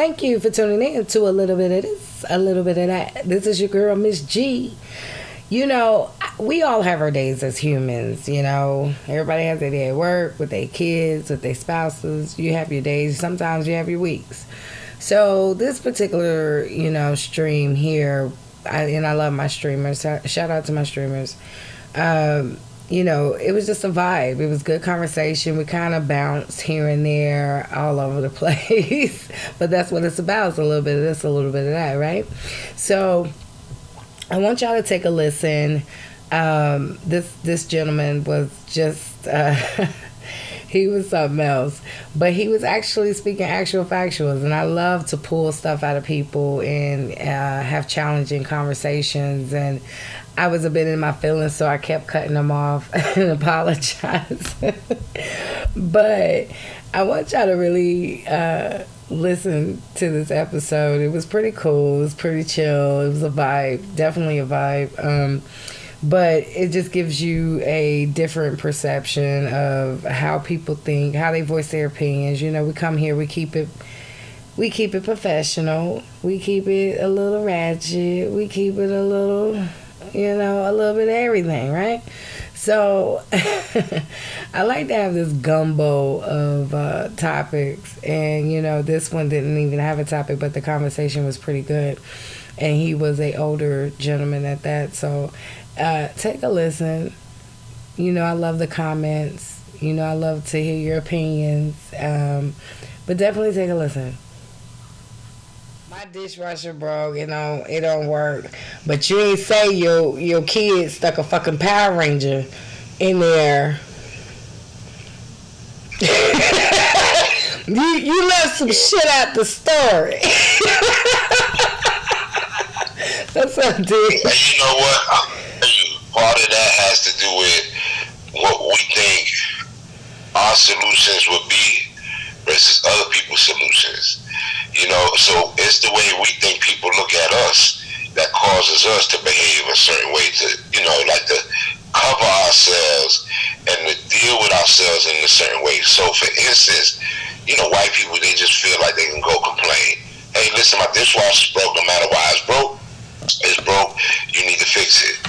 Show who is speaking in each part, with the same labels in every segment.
Speaker 1: Thank you for tuning in to a little bit of this, a little bit of that. This is your girl, Ms.G. You know, we all have our days as humans, you know. Everybody has their day at work, with their kids, with their spouses. You have your days. Sometimes you have your weeks. So this particular, stream here, I love my streamers. Shout out to my streamers. It was just a vibe. It was good conversation. We kind of bounced here and there all over the place. But that's what it's about. It's a little bit of this, a little bit of that, right? So I want y'all to take a listen. This gentleman was just... he was something else. But he was actually speaking actual factuals. And I love to pull stuff out of people and have challenging conversations. And I was a bit in my feelings, so I kept cutting them off and apologize. But I want y'all to really listen to this episode. It was pretty cool. It was pretty chill. It was a vibe. Definitely a vibe. But it just gives you a different perception of how people think, how they voice their opinions. You know, we come here, we keep it professional. We keep it a little ratchet. We keep it a little, a little bit of everything, right? So I like to have this gumbo of topics. And, this one didn't even have a topic, but the conversation was pretty good. And he was an older gentleman at that. So take a listen. I love the comments. I love to hear your opinions. But definitely take a listen. My dishwasher broke, it don't work. But you ain't say your kid stuck a fucking Power Ranger in there. you left some shit out the story. That's what I did.
Speaker 2: And you know what? I'll tell you, part of that has to do with what we think our solutions would be versus other people's solutions. So it's the way we think people look at us that causes us to behave a certain way to, like to cover ourselves and to deal with ourselves in a certain way. So for instance, white people, they just feel like they can go complain. Hey, listen, my dishwasher's broke. No matter why it's broke, you need to fix it.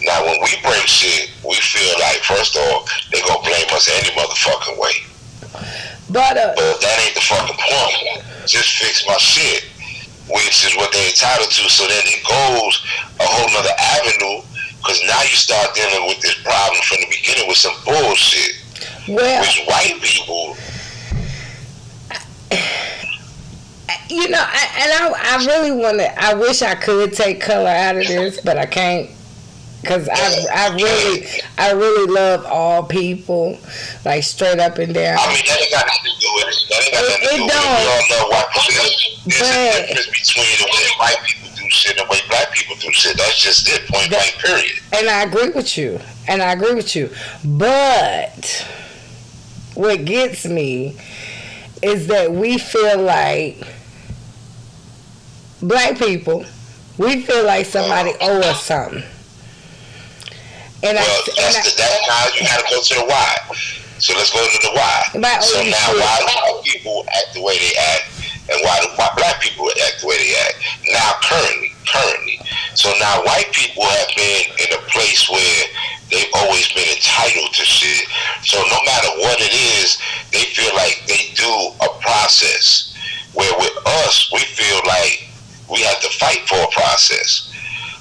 Speaker 2: Now, when we break shit, we feel like, first off, they gonna blame us any motherfucking way. But that ain't the fucking point. Just fix my shit, which is what they're entitled to. So then it goes a whole nother avenue, because now you start dealing with this problem from the beginning with some bullshit.
Speaker 1: Well,
Speaker 2: which white people...
Speaker 1: I really want to. I wish I could take color out of this, but I can't, because I really love all people, like straight up and down.
Speaker 2: I mean, that ain't got nothing to do with it. That ain't got nothing to do with it. We all know white people. There's a difference between the way white people do shit and the way black people do shit. That's just it. Point blank. Period.
Speaker 1: And I agree with you. But what gets me is that we feel like, black people, we feel like somebody owe us something. And
Speaker 2: that's how you gotta go to the why. So let's go to the why. So now, why do white people act the way they act, and why do black people act the way they act? Now, currently. So now, white people have been in a place where they've always been entitled to shit. So no matter what it is, they feel like they do a process. Where with us, we feel like we have to fight for a process.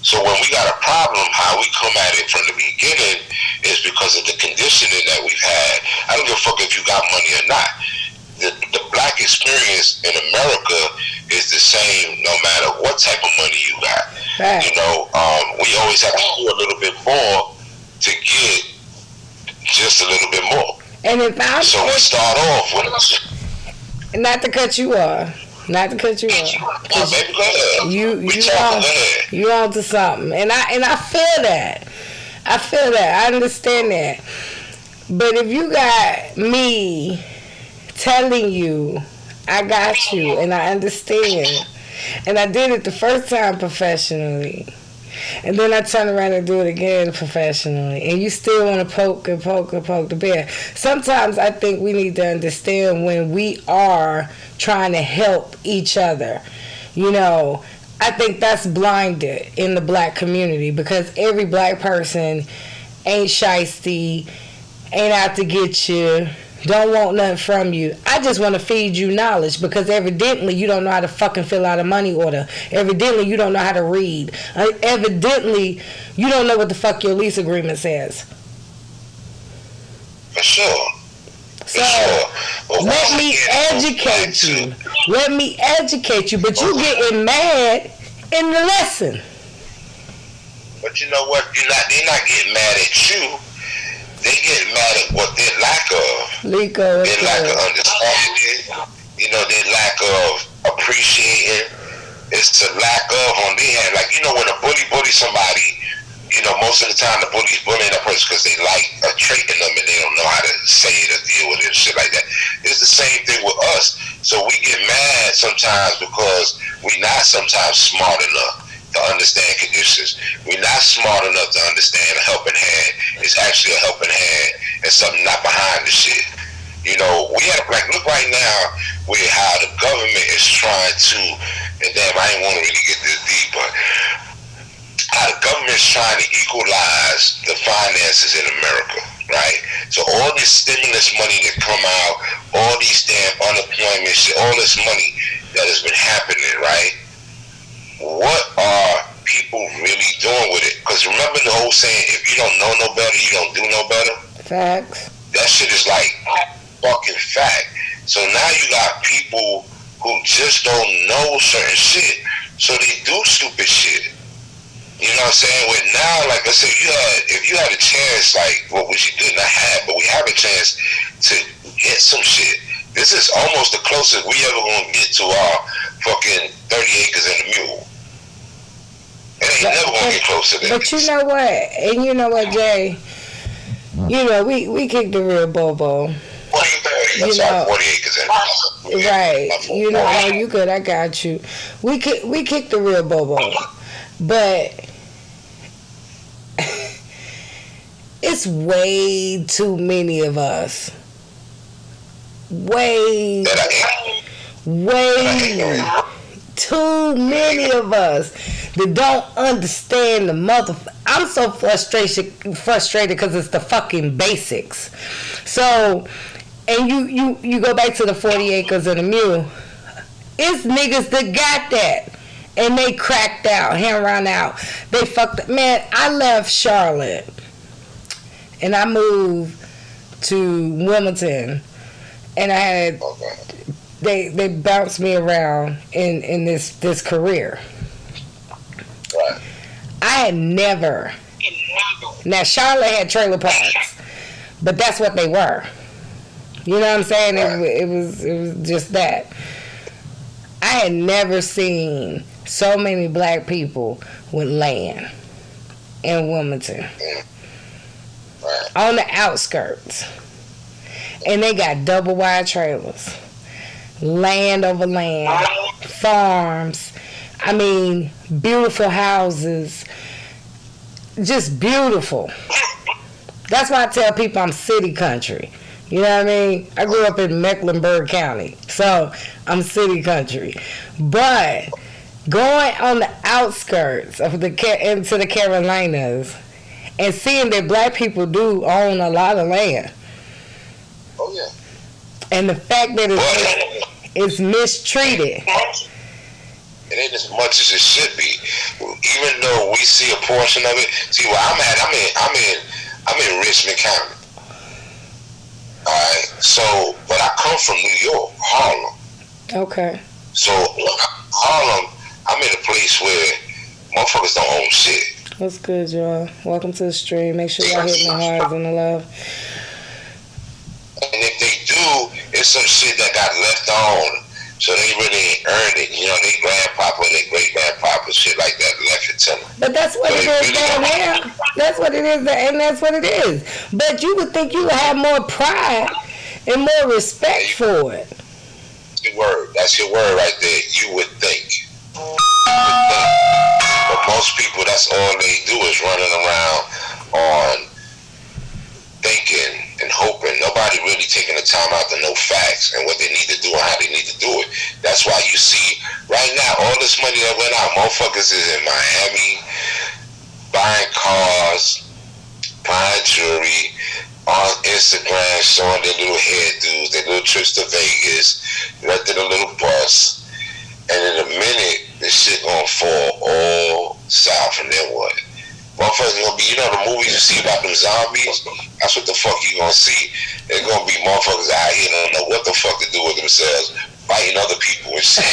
Speaker 2: So when we got a problem, how we come at it from the beginning is because of the conditioning that we've had. I don't give a fuck if you got money or not. The black experience in America is the same no matter what type of money you got. Right. We always have to do a little bit more to get just a little bit more.
Speaker 1: And if
Speaker 2: so we start off with...
Speaker 1: Not to cut you off. No, baby, go ahead. You on to something. And I feel that. I understand that. But if you got me telling you I got you and I understand, and I did it the first time professionally, And then I turn around and do it again professionally. And you still want to poke the bear. Sometimes I think we need to understand when we are trying to help each other. You know, I think that's blinded in the black community because every black person ain't shysty, ain't out to get you, don't want nothing from you. I just want to feed you knowledge because evidently you don't know how to fucking fill out a money order. Evidently you don't know how to read. Evidently you don't know what the fuck your lease agreement says.
Speaker 2: For sure.
Speaker 1: So let me educate you. Let me educate you, but you getting mad in the lesson.
Speaker 2: But you know what? They're not getting mad at you. They get mad at what they lack of. Their lack of understanding. You know, their lack of appreciating. It's a lack of on their hand. Like, you know, when a bully somebody, you know, most of the time the bully's bullying that person because they like a trait in them and they don't know how to say it or deal with it and shit like that. It's the same thing with us. So we get mad sometimes because we're not sometimes smart enough to understand conditions. We're not smart enough to understand a helping hand is actually a helping hand and something not behind the shit. You know, we have, like, look right now with how the government is trying to, and damn, I didn't want to really get this deep, but how the government is trying to equalize the finances in America, right? So all this stimulus money that come out, all these damn unemployment shit, all this money that has been happening, right? What are people really doing with it? Because remember the whole saying, if you don't know no better, you don't do no better?
Speaker 1: Facts.
Speaker 2: That shit is like fucking fact. So now you got people who just don't know certain shit, so they do stupid shit. You know what I'm saying? With now, like I said, if you had a chance, like what we should do, not have, but we have a chance to get some shit. This is almost the closest we ever gonna get to our fucking 30 acres and a mule. It ain't never gonna get close to that.
Speaker 1: But you know what? And you know what, Jay? You know, we kicked the real Bobo.
Speaker 2: 40 acres and a mule.
Speaker 1: Right. You know, no, you good. I got you. We kicked the real Bobo. But it's way too many of us. Way too many of us that don't understand the I'm so frustrated because it's the fucking basics. So, and you go back to the 40 acres and a mule. It's niggas that got that. And they cracked out, run out. They fucked up. Man, I left Charlotte. And I moved to Wilmington. And I had... They bounced me around in this career.
Speaker 2: Right.
Speaker 1: I had never... Now, Charlotte had trailer parks. But that's what they were. You know what I'm saying? It was just that. I had never seen so many black people with land in Wilmington. On the outskirts. And they got double wide trailers. Land over land. Farms. I mean, beautiful houses. Just beautiful. That's why I tell people I'm city country. You know what I mean? I grew up in Mecklenburg County. So, I'm city country. But going on the outskirts of into the Carolinas and seeing that black people do own a lot of land.
Speaker 2: Oh, yeah.
Speaker 1: And the fact that it's mistreated.
Speaker 2: It ain't as much as it should be. Even though we see a portion of it. See where I'm at, I'm in Richmond County. Alright. So, but I come from New York, Harlem.
Speaker 1: Okay.
Speaker 2: So Harlem, I'm in a place where motherfuckers don't own shit.
Speaker 1: What's good, y'all? Welcome to the stream. Make sure y'all hit my hearts and the love.
Speaker 2: And if they do, it's some shit that got left on, so they really ain't earned it. You know, they grandpapa, they great grandpapa, shit like that left it to them.
Speaker 1: But that's what it is down there. That's what it is, and that's what it is. But you would think you would have more pride and more respect for it.
Speaker 2: Your word. That's your word right there. You would think. But most most people, that's all they do is running around on thinking and hoping. Nobody really taking the time out to know facts and what they need to do and how they need to do it. That's why you see right now all this money that went out, motherfuckers is in Miami buying cars, buying jewelry, on Instagram showing their little hairdos, their little trips to Vegas, renting a little bus, and in a minute this shit gonna fall all south, and then what? Motherfuckers gonna be, you know the movies you see about them zombies? That's what the fuck you gonna see. They're gonna be motherfuckers out here don't know what the fuck to do with themselves, fighting other people and shit.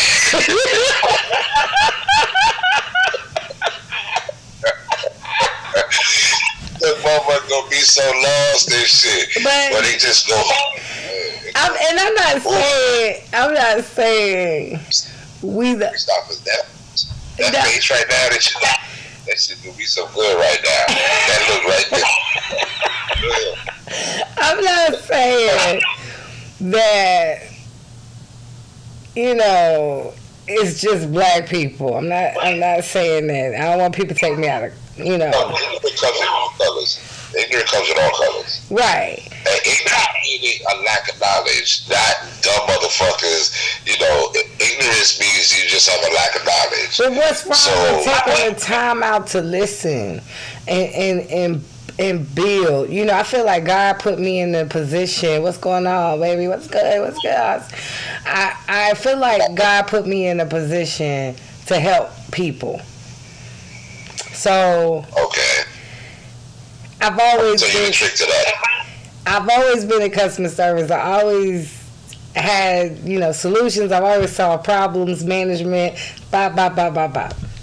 Speaker 2: The motherfuckers gonna be so lost and shit. But they just go.
Speaker 1: I'm not saying we the.
Speaker 2: Stop with that. That face right now, that shit gonna be so good right now. That look right there.
Speaker 1: I'm not saying that, you know, it's just black people. I'm not saying that. I don't want people to take me out of, you know.
Speaker 2: No, ignorant comes in all colors. Ignorant comes in all colors.
Speaker 1: Right.
Speaker 2: And ignorant meaning a lack of knowledge, not dumb motherfuckers. You know, ignorance means you just have a lack of knowledge.
Speaker 1: But what's wrong with taking the time out to listen and build? You know, I feel like God put me in the position. What's going on, baby? What's good? What's good? I feel like God put me in a position to help people. So
Speaker 2: okay.
Speaker 1: I've always
Speaker 2: been a trick to that.
Speaker 1: I've always been in customer service. I always had, you know, solutions. I've always solved problems, management, bop.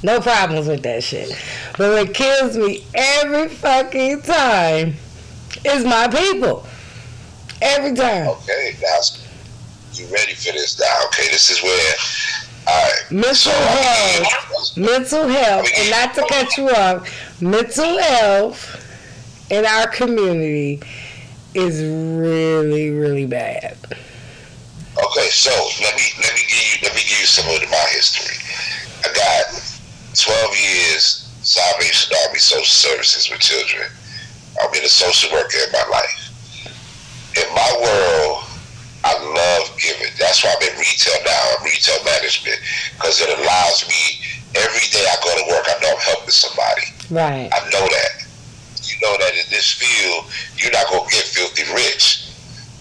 Speaker 1: No problems with that shit. But what kills me every fucking time is my people. Every time.
Speaker 2: Okay, now you ready for this now? Okay, this is where.
Speaker 1: Mental health, and not to cut you off, mental health in our community is really, really bad.
Speaker 2: Okay, so let me give you some of my history. I got 12 years Salvation Army Social Services with children. I've been a social worker in my life. In my world, I love giving. That's why I'm in retail now. I'm retail management because it allows me. Every day I go to work, I know I'm helping somebody.
Speaker 1: Right.
Speaker 2: I know that. You know that in this field, you're not gonna get filthy rich.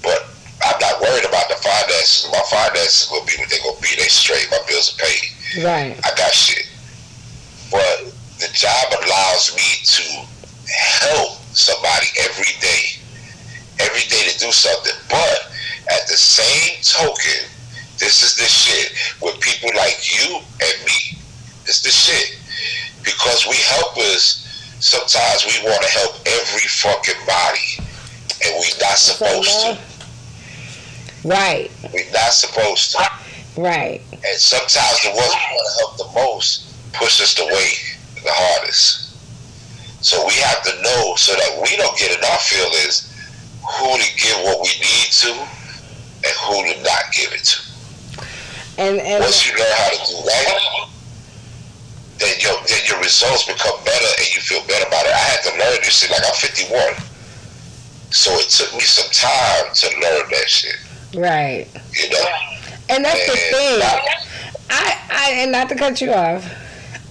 Speaker 2: But I'm not worried about the finances. My finances will be what they're gonna be. They straight. My bills are paid.
Speaker 1: Right.
Speaker 2: I got shit. But the job allows me to help somebody every day to do something. But at the same token, this is the shit with people like you and me. It's the shit. Because we helpers, sometimes we want to help every fucking body. And we're not supposed to.
Speaker 1: Right.
Speaker 2: We're not supposed to.
Speaker 1: Right.
Speaker 2: And sometimes the ones we want to help the most push us away the hardest. So we have to know so that we don't get in our feelings who to give what we need to and who to not give it to. And once you learn how to do that, then your results become better and you feel better about it. I had to learn this shit, like I'm 51. So it took me some time to learn that shit.
Speaker 1: Right.
Speaker 2: You know?
Speaker 1: And that's the thing. I and not to cut you off,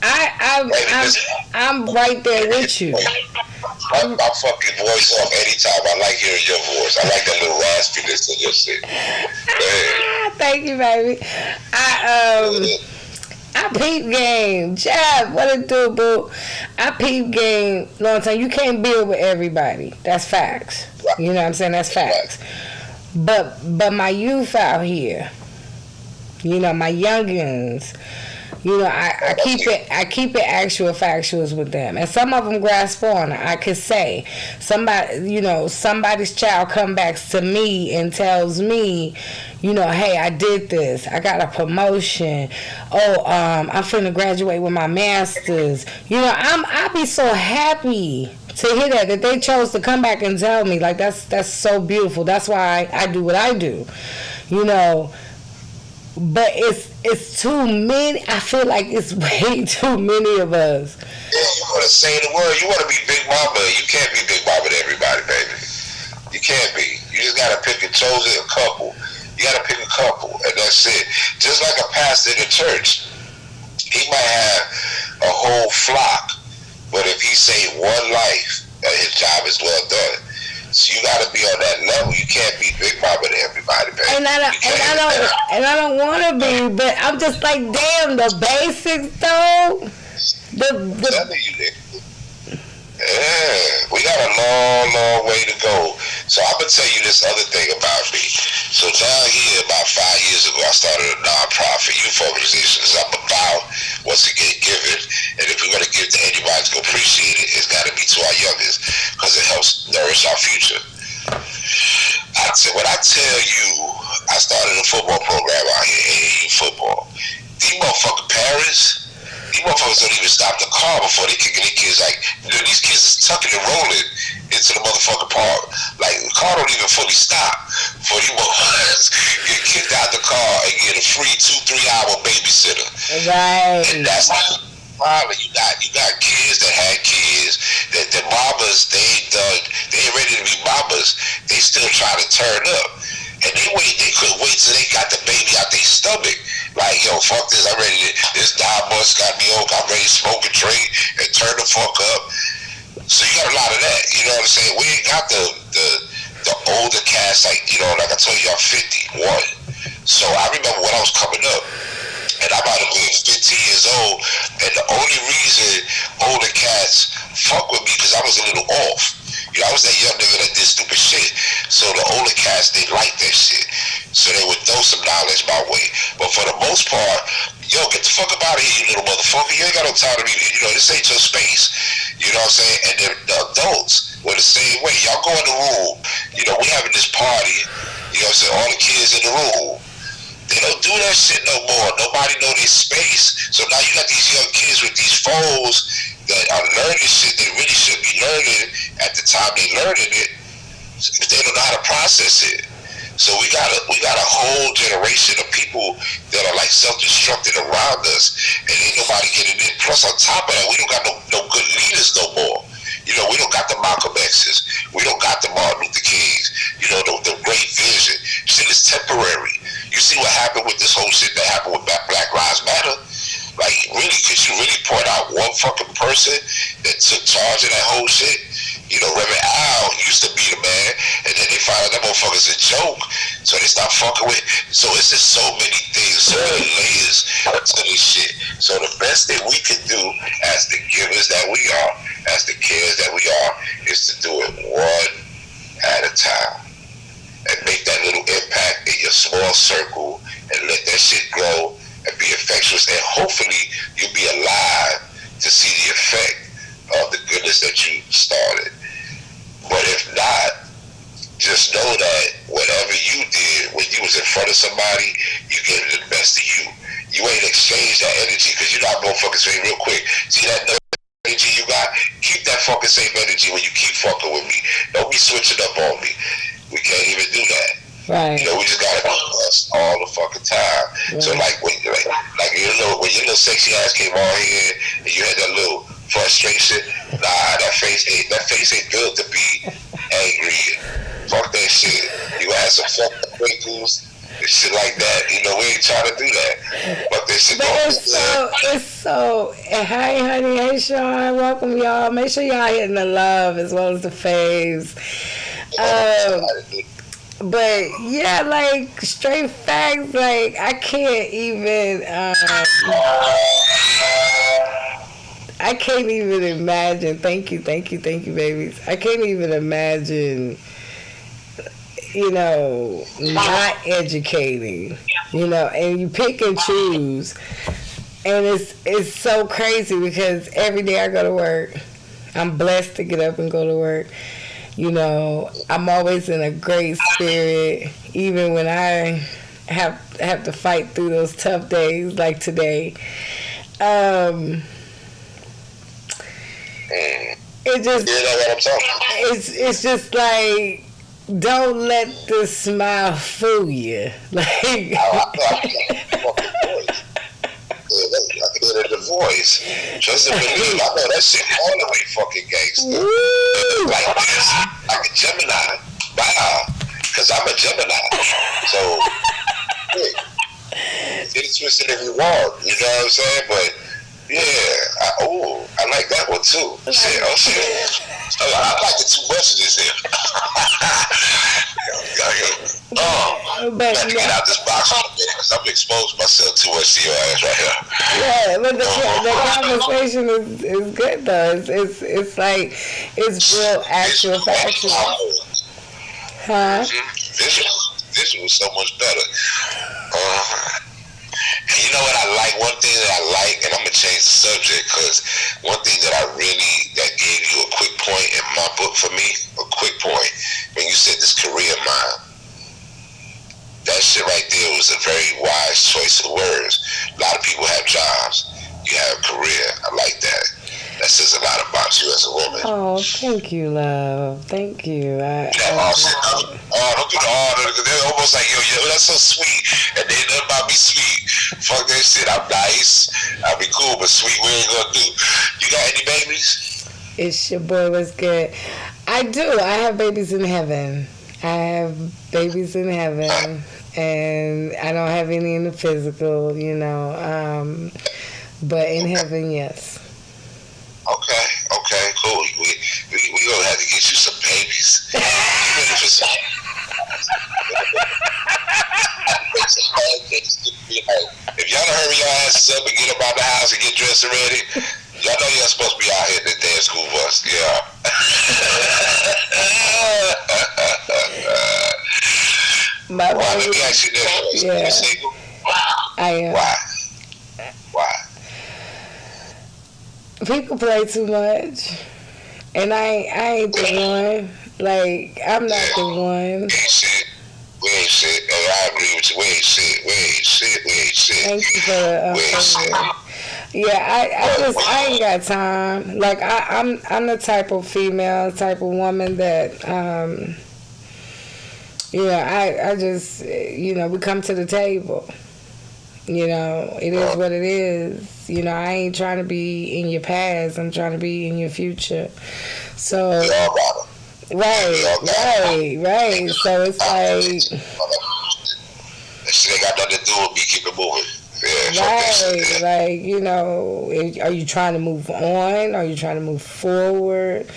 Speaker 1: I'm right there with you.
Speaker 2: My fucking voice off anytime. I like hearing your voice. I like that little raspiness in your shit.
Speaker 1: Thank you, baby. I peep game. Jeff, what it do, boo? I peep game long time. You can't build with everybody. That's facts. Right. You know what I'm saying? That's facts. Right. But my youth out here, you know, my youngins, you know, I keep it factuals with them, and some of them grasp on. I could say somebody, you know, somebody's child come back to me and tells me, you know, hey, I did this, I got a promotion, I'm finna graduate with my master's. You know, I be so happy to hear that they chose to come back and tell me. Like that's so beautiful. That's why I do what I do. You know. but it's too many. I feel like it's way too many of us.
Speaker 2: Yeah, you want to say the word. You want to be Big Mama. You can't be Big Mama to everybody, baby. You can't be. You just gotta pick a chosen a couple. You gotta pick a couple, and that's it. Just like a pastor in the church, he might have a whole flock, but if he saved one life, his job is well done. So you gotta be on that level. You can't be Big Mama to everybody, baby.
Speaker 1: And I don't want to be, but I'm just like, damn, the basics though.
Speaker 2: Yeah, we got a long way to go. So I'm gonna tell you this other thing about me. So down here, about 5 years ago, I started a non-profit youth organization. I'm about, once again, giving, and if we're gonna give to anybody to appreciate it, it's got to be to our youngest, because it helps nourish our future. When I tell you, I started a football program out here, AAU football. These motherfucking parents. These motherfuckers don't even stop the car before they kicking their kids. Like, these kids is tucking and rolling into the motherfucking park. Like, the car don't even fully stop before these motherfuckers get kicked out the car and get a free 2-3 hour babysitter.
Speaker 1: Right.
Speaker 2: And that's like problem. You got kids that had kids that the mamas they ain't ready to be mamas. They still trying to turn up. And they couldn't wait till they got the baby out their stomach. Like, yo, fuck this, I'm ready to, this 9 months got me over, I'm ready to smoke and drink and turn the fuck up. So you got a lot of that, you know what I'm saying? We ain't got the older cast, like, you know, like I told you, I'm 51. So I remember when I was coming up, and I might have been 15 years old, and the only reason older cats fuck with me because I was a little off. You know, I was that young nigga that did stupid shit. So the older cats, they like that shit. So they would throw some knowledge my way. But for the most part, yo, get the fuck up out of here, you little motherfucker. You ain't got no time to be, you know, this ain't your space. You know what I'm saying? And the adults were the same way. Y'all go in the room, you know, we having this party, you know what I'm saying? All the kids in the room. They don't do that shit no more. Nobody know their space. So now you got these young kids with these phones that are learning shit they really should be learning at the time they learning it, but they don't know how to process it. So we got a whole generation of people that are like self-destructing around us, and ain't nobody getting in. Plus on top of that, we don't got no good leaders no more. You know, we don't got the Malcolm X's. We don't got the Martin Luther Kings. You know, the great vision. Shit is temporary. You see what happened with this whole shit that happened with Black Lives Matter? Like, really, could you really point out one fucking person that took charge of that whole shit? You know, Reverend Al used to be the man, and then they found out that motherfucker's a joke, so they stopped fucking with. So it's just so many things, so many layers to this shit. So the best thing we can do as the givers that we are, as the cares that we are, is to do it one at a time. And make that little impact in your small circle and let that shit grow and be infectious. And hopefully you'll be alive to see the effect of the goodness that you started. But if not, just know that whatever you did when you was in front of somebody, you gave it the best of you. You ain't exchanged that energy, because you know how motherfuckers say real quick. See that energy you got? Keep that fucking same energy when you keep fucking with me. Don't be switching up on me. We can't even do that.
Speaker 1: Right.
Speaker 2: You know, we just gotta be us all the fucking time. Right. So like when you know, when your little sexy ass came on here and you had that little frustration, that face ain't built to be angry. Fuck that shit. You had some fucking wrinkles and shit like that. You know, we ain't trying to do that. Fuck that shit.
Speaker 1: But it's so hey honey, hey Sean, welcome y'all. Make sure y'all hitting the love as well as the faves. But yeah, like straight facts, like I can't even imagine. Thank you, babies. I can't even imagine, you know, not educating, you know, and you pick and choose. And it's so crazy because every day I go to work, I'm blessed to get up and go to work. You know, I'm always in a great spirit, even when I have to fight through those tough days like today. It's just like, don't let the smile fool you. Like,
Speaker 2: face. Trust and believe. I know that shit all the way fucking gangster. Like this, like a Gemini. Wow. Because I'm a Gemini. So, get it twisted if you want. You know what I'm saying? But, yeah. I like that one too. Shit. I like it too much of this here. Got to get out this box a little bit because I'm exposed myself too much to your ass right here.
Speaker 1: Yeah, but the conversation is good though. It's like it's real actual factual. Huh?
Speaker 2: Visual was so much better. And you know what I like? One thing that I like, and I'm gonna change the subject because one thing that gave you a quick point in my book for me, a quick point when you said this career of mine. That shit right there was a very wise choice of words. A lot of people have jobs. You have a career. I like that. That says a lot about you as a woman.
Speaker 1: Oh, thank you, love. Thank you.
Speaker 2: Don't do the because they're almost like, yo, that's so sweet. And they nothing about me sweet. Fuck that shit. I'm nice. I'll be cool, but sweet we ain't gonna do. You got any babies?
Speaker 1: It's your boy. What's good? I do. I have babies in heaven. And I don't have any in the physical, but in heaven, yes.
Speaker 2: Okay, cool. We gonna have to get you some babies. If y'all don't hurry your asses up and get up out the house and get dressed and ready, y'all know y'all supposed to be out here in the damn school bus. Yeah. Let me ask you this.
Speaker 1: Yeah.
Speaker 2: You single?
Speaker 1: I am.
Speaker 2: Why?
Speaker 1: People play too much, and I ain't the one. Like, I'm not the one.
Speaker 2: We ain't shit. And I agree with you. We ain't shit.
Speaker 1: Thank you for the Yeah, I ain't got time. Like, I'm the type of female, type of woman that I just, we come to the table. It is what it is. I ain't trying to be in your past. I'm trying to be in your future. So, right. So it's like,
Speaker 2: that shit ain't got nothing to do with me. Keep it moving.
Speaker 1: Yeah, like, are you trying to move on? Are you trying to move forward?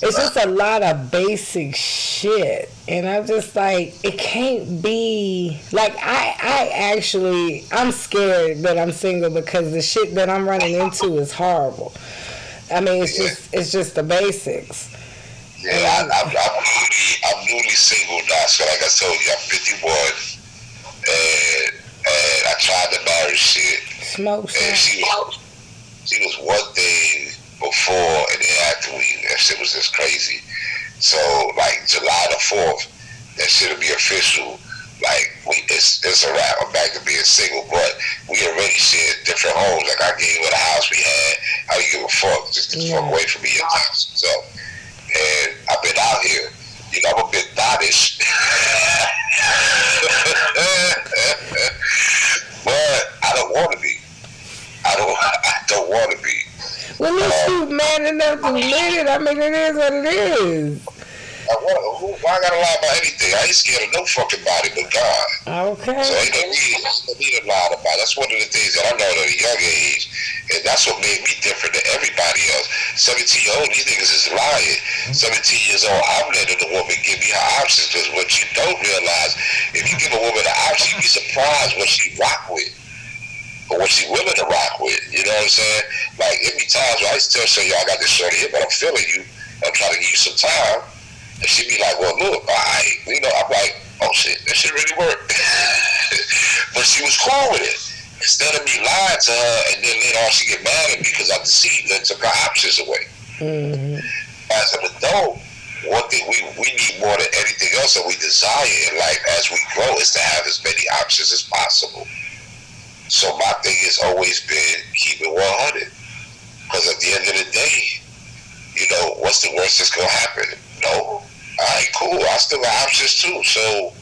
Speaker 1: It's just a lot of basic shit. And I'm just like, it can't be like I'm scared that I'm single because the shit that I'm running into is horrible. I mean, it's just the basics.
Speaker 2: Yeah, I'm newly single now, so like I told you, I'm 51 and I tried to marry shit.
Speaker 1: Smoke.
Speaker 2: And she was one thing before, and then after that shit was just crazy. So like July the 4th, that shit'll be official. Like it's a wrap. I'm back to being single, but we already shared different homes. Like I gave her the house we had. I don't give a fuck. Just get the fuck away from me at times. So, and I've been out here. I'm a bit thottish. But I don't want to be. I don't want to be.
Speaker 1: Well, at least you man enough to admit it. I mean, it is what it is.
Speaker 2: Why I gotta lie about anything? I ain't scared of no fucking body but God.
Speaker 1: Okay.
Speaker 2: So ain't no need to lie about it. That's one of the things that I know at a young age, and that's what made me different than everybody else. 17-year-old, these niggas is lying. 17 years old, I'm letting the woman give me her options, because what you don't realize, if you give a woman an option, you'd be surprised what she rock with. Or what she willing to rock with, you know what I'm saying? Like, it be times where I used to tell y'all I got this shorty here, but I'm feeling you. I'm trying to give you some time. And she be like, well, look, I'm like, oh shit, that shit really worked. But she was cool with it. Instead of me lying to her and then later on she get mad at me because I deceived her and took her options away. Mm-hmm. As an adult, one thing we need more than anything else that we desire in life as we grow is to have as many options as possible. So my thing has always been keep it 100. Because at the end of the day, what's the worst that's going to happen? No. All right, cool. I still got options too. So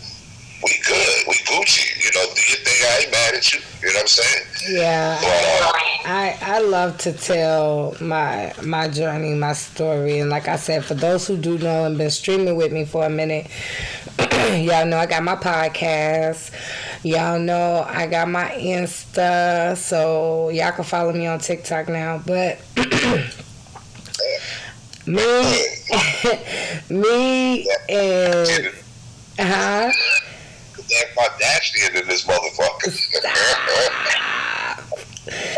Speaker 2: we good, we Gucci. You know, do your thing. I ain't mad at you. You know what I'm saying?
Speaker 1: Yeah,
Speaker 2: But
Speaker 1: I love to tell my journey, my story, and like I said, for those who do know and been streaming with me for a minute, y'all know I got my podcast. Y'all know I got my Insta, so y'all can follow me on TikTok now. But me, me and
Speaker 2: that Kardashian in this motherfucker.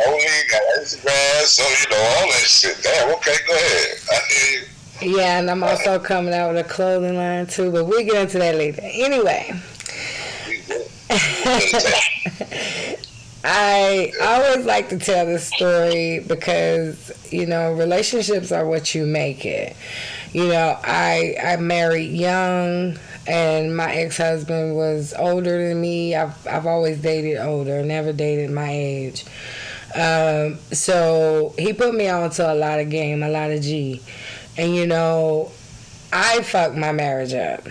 Speaker 2: Only got Instagram, so you know all that shit. Damn, okay, go ahead. I hear you.
Speaker 1: yeah, and I'm also coming out with a clothing line too, but we'll get into that later. Anyway. I always like to tell this story because, you know, relationships are what you make it. You know, I married young, and my ex-husband was older than me. I've always dated older, never dated my age. So he put me on to a lot of game, a lot of G. And, you know, I fucked my marriage up.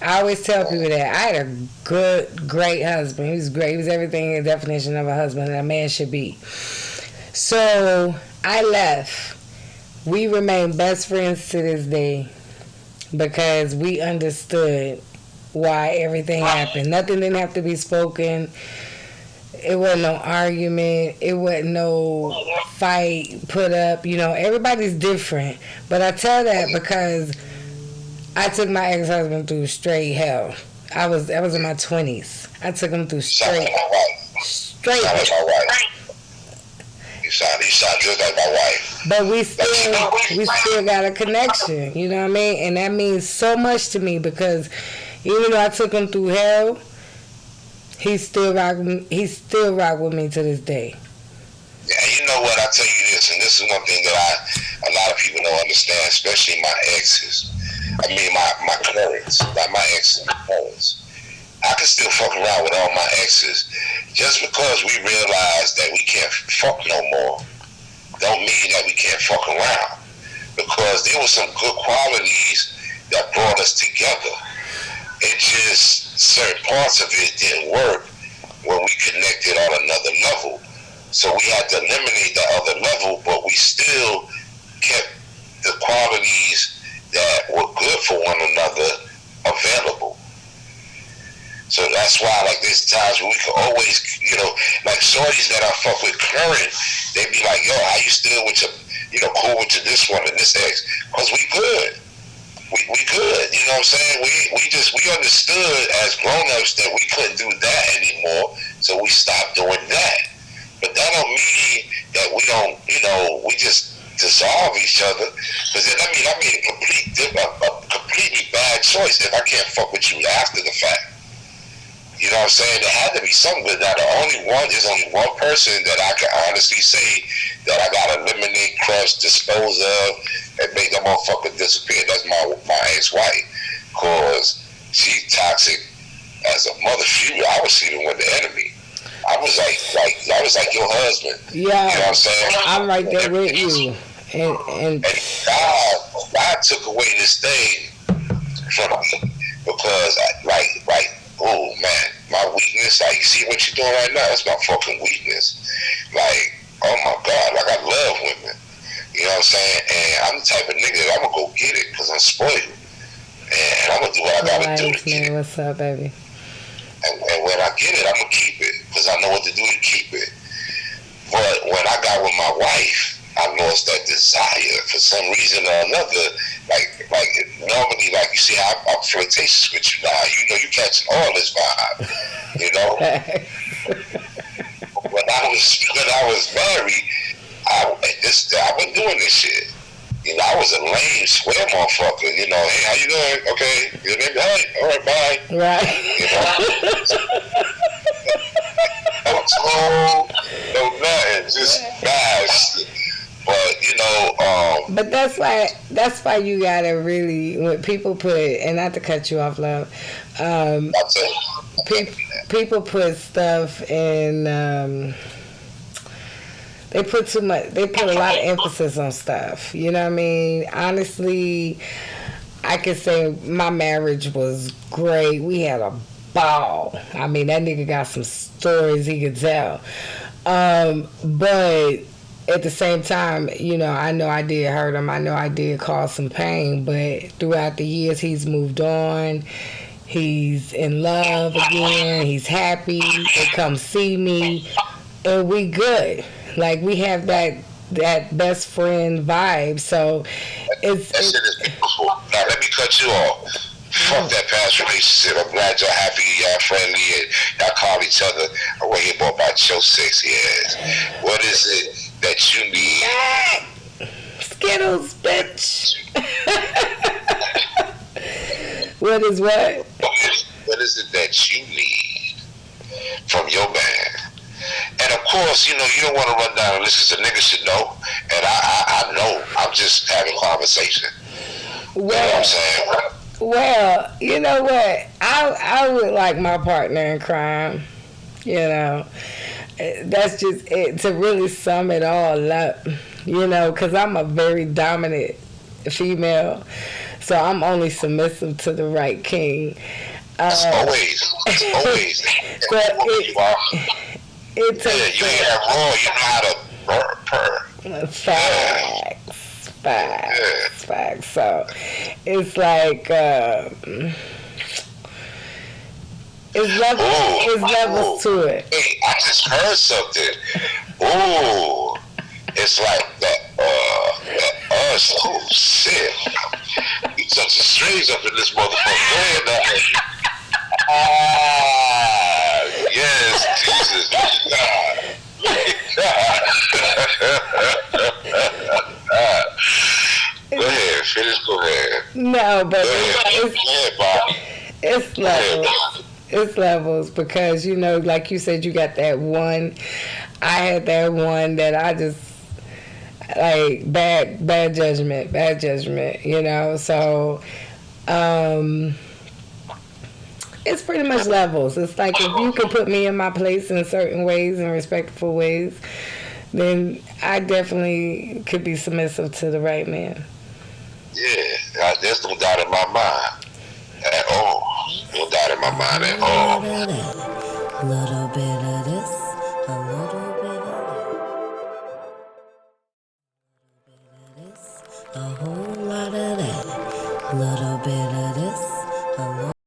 Speaker 1: I always tell people that I had a good, great husband. He was great. He was everything the definition of a husband that a man should be. So I left. We remain best friends to this day because we understood why everything happened. Nothing didn't have to be spoken. It wasn't no argument. It wasn't no fight put up. You know, everybody's different. But I tell that because I took my ex-husband through straight hell. I was in my 20s. I took him through straight hell.
Speaker 2: You sound just like my wife.
Speaker 1: But we still got a connection. You know what I mean? And that means so much to me because even though I took him through hell, he still rock with me to this day.
Speaker 2: Yeah, you know what? I tell you this, and this is one thing that a lot of people don't understand, especially my exes. I mean, my currents, not my exes, my currents. I can still fuck around with all my exes. Just because we realize that we can't fuck no more, don't mean that we can't fuck around. Because there were some good qualities that brought us together. It just, certain parts of it didn't work when we connected on another level. So we had to eliminate the other level, but we still kept the qualities that were good for one another available. So that's why, like, there's times when we could always, you know, like shorties that I fuck with current, they be like, yo, how you still with your, you know, cool with your this one and this ex? Because we good. We good. You know what I'm saying? We understood as grown-ups that we couldn't do that anymore, so we stopped doing that. But that don't mean that we don't, you know, we just dissolve each other. Because then I made a completely bad choice if I can't fuck with you after the fact. You know what I'm saying? There had to be some good. Now, there's only one person that I can honestly say that I gotta eliminate, crush, dispose of, and make that motherfucker disappear. That's my ex-wife. Cause she's toxic as a mother. I was sleeping with the enemy. I was like your husband.
Speaker 1: Yeah.
Speaker 2: You know what I'm saying?
Speaker 1: I'm right there with you. And
Speaker 2: God took away this thing from me because oh man, my weakness, like, see what you're doing right now, that's my fucking weakness. Like, oh my God, like, I love women. You know what I'm saying? And I'm the type of nigga that I'm gonna go get it because I'm spoiled. And I'm gonna do what I gotta do to get it.
Speaker 1: What's up, baby?
Speaker 2: And when I get it, I'm gonna keep it because I know what to do to keep it. But when I got with my wife, I lost that desire for some reason or another. Like normally, like you see, I'm flirtatious with you now. You know, you catching all this vibe. You know. when I was married, I wasn't doing this shit. You know, I was a lame square motherfucker. You know, hey, how you doing? Okay, you know, hey, all right, bye.
Speaker 1: Right.
Speaker 2: You know. No nothing, just bash. But you know,
Speaker 1: but that's why you gotta really, when people put, and not to cut you off, love. People put stuff in. They put too much. They put a lot of emphasis on stuff. You know what I mean? Honestly, I could say my marriage was great. We had a ball. I mean, that nigga got some stories he could tell. But at the same time, you know I did hurt him. I know I did cause some pain, but throughout the years, he's moved on. He's in love again. He's happy. They come see me, and we good. Like we have that best friend vibe. So
Speaker 2: That shit is beautiful. Now let me cut you off. Fuck that past relationship. I'm glad y'all happy, y'all friendly, and y'all call each other. I want to hear more about your sexy ass. What is it that you need?
Speaker 1: Skittles, bitch. What is what?
Speaker 2: What is it that you need from your man? And of course, you know, you don't want to run down a list because a nigga should know. And I know. I'm just having conversation. You know what I'm saying?
Speaker 1: Well, you know what? I would like my partner in crime. You know, that's just it, to really sum it all up. You know, because I'm a very dominant female, so I'm only submissive to the right king.
Speaker 2: Always.
Speaker 1: But it takes
Speaker 2: you ain't that raw. You know how to purr.
Speaker 1: Facts. So it's like it's levels to it.
Speaker 2: Hey, I just heard something. Ooh, it's like that. Oh shit! You touching strings up in this motherfucker. Go ahead now. Ah, yes, Jesus, Go ahead, finish. Go ahead.
Speaker 1: No, but
Speaker 2: It's
Speaker 1: levels. It's levels because you know, like you said, you got that one. I had that one that I just like bad judgment. You know, so it's pretty much levels. It's like if you could put me in my place in certain ways, in respectful ways, then I definitely could be submissive to the right man.
Speaker 2: Yeah, there's no doubt in my mind at all. No doubt in my mind at all.
Speaker 3: Little bit